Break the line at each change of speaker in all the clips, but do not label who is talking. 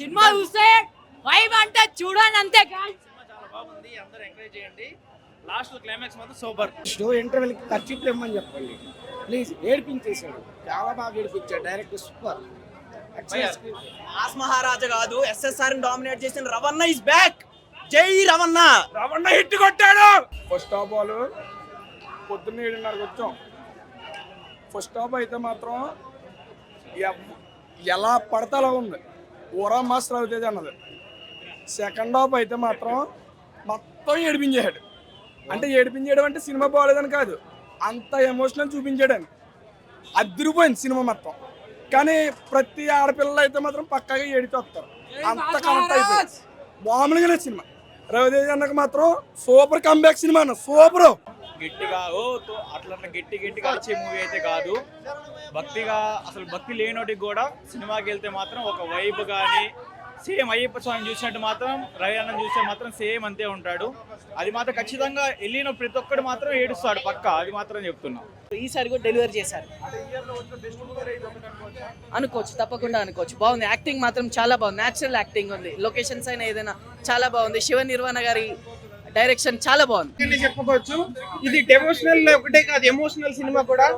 Cinema చూస్తే vibe అంటే చూడండి అంతే.
సినిమా చాలా బాగుంది, అందరూ ఎంకరేజ్ చేయండి. లాస్ట్ క్లైమాక్స్ మాత్రం సూపర్.
షో ఇంటర్వెల్కి ఖర్చు ఇమ్మని చెప్పండి ప్లీజ్. ఏడిపించేశాడు, చాలా బాగా ఏడిపించాడు డైరెక్టర్, సూపర్.
మాస్ మహారాజా కాదు, ఎస్ఎస్ఆర్ డామినేట్ చేసిన రవణ ఇస్ బ్యాక్. జై రవణ.
రవణ హిట్ కొట్టాడు. ఫస్ట్ హాఫ్ బాల్ పొద్దున్న 7:30కి వచ్చాం. ఫస్ట్ హాఫ్ అయితే మాత్రం ఎలా పడతా అలా ఉంది, ఊరా మాస్టర్ అవుతుంది అన్నది. సెకండ్ హాఫ్ అయితే మాత్రం మొత్తం ఏడిపించాడు. అంటే ఏడిపించడం అంటే సినిమా బాగోలేదని కాదు, అంత ఎమోషనల్ చూపించాడని. అదిరిపోయింది సినిమా మొత్తం. కానీ ప్రతి ఆడపిల్లలు అయితే మాత్రం పక్కాగా ఏడితే వస్తారు, అంత కనెక్ట్ అయిపోయింది. మామూలుగానే సినిమా. రవితేజ అన్నకు మాత్రం సూపర్ కంబ్యాక్ సినిమా అన్న, సూపర్.
గట్టిగా అట్లా గట్టిగా వచ్చే మూవీ అయితే కాదు. భక్తిగా, అసలు భక్తి లేనోటికి కూడా సినిమాకి వెళ్తే మాత్రం ఒక వైబ్ కానీ, సేమ్ అయ్యప్ప స్వామిని చూసినట్టు మాత్రం రవి అన్నం చూస్తే మాత్రం సేమ్ అంతే ఉంటాడు. అది మాత్రం ఖచ్చితంగా వెళ్ళిన ప్రతి ఒక్కడు మాత్రం ఏడుస్తాడు పక్క, అది మాత్రం చెప్తున్నాం.
ఈసారి కూడా డెలివరీ చేశారు అనుకోవచ్చు, తప్పకుండా అనుకోవచ్చు. బాగుంది, యాక్టింగ్ మాత్రం చాలా బాగుంది, న్యాచురల్ యాక్టింగ్ ఉంది. లొకేషన్స్ అయినా ఏదైనా చాలా బాగుంది. శివ నిర్వాణ గారి డైరెక్షన్ చాలా బాగుంది.
చెప్పుకోవచ్చు ఇది డెవోషనల్ ఒకటే కాదు, ఎమోషనల్ సినిమా కూడా.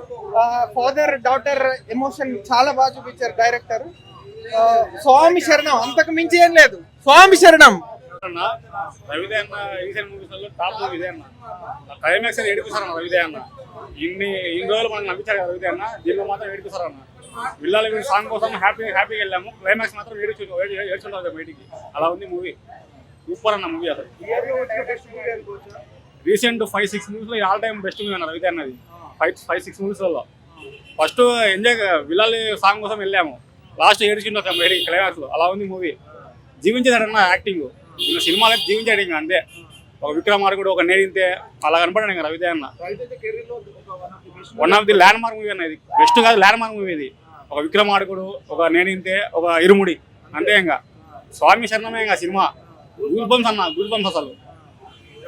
ఫాదర్ డాటర్ ఎమోషన్ చాలా బాగా చూపించారు డైరెక్టర్. స్వామి శరణం, అంతకు మించి ఏం లేదు. స్వామి శరణం.
రవిదే అన్న రీసెంట్ మూవీస్ టాప్ మూవీదే అన్న. క్లైమాక్స్ అని ఏడుపుసారు అన్న రవిదే అన్న. ఇన్ని రోజులు మనం నమ్మించారు కదా రవిదే అన్న, దీనిలో మాత్రం ఏడుపుసారు అన్న. విల్లాల సాంగ్ కోసం హ్యాపీగా వెళ్ళాము, క్లైమాక్స్ మాత్రం ఏడ్చుంటాం బయటికి. అలా ఉంది మూవీ, సూపర్ అన్న మూవీ. అసలు రీసెంట్ 5-6 మూవీస్లో ఆల్ టైమ్ బెస్ట్ మూవీ అన్న రవిదే అన్నది. 5-6 మూవీస్లలో ఫస్ట్ ఎంజాయ్ విల్లాలి సాంగ్ కోసం వెళ్ళాము, లాస్ట్ ఏడ్చుంటాం బయటికి క్లైమాక్స్లో. అలా ఉంది మూవీ. జీవించేదాడన్న యాక్టింగ్, ఇంకా సినిమాలో జీవించాడు ఇంకా అంతే. ఒక విక్రమార్కుడు, ఒక నేరింతే అలా కనపడాడు ఇంకా రవిదే అన్న. One of the land mark movie అన్న ఇది. బెస్ట్ కాదు, ల్యాండ్ మార్క్ మూవీ ఇది. ఒక విక్రమార్కుడు, ఒక నేరింతే, ఒక ఇరుముడి, అంతే ఇంకా. స్వామి శరణమే ఇంకా సినిమా. గూస్ బంప్స్ అన్న, గూస్ బంప్స్ అసలు.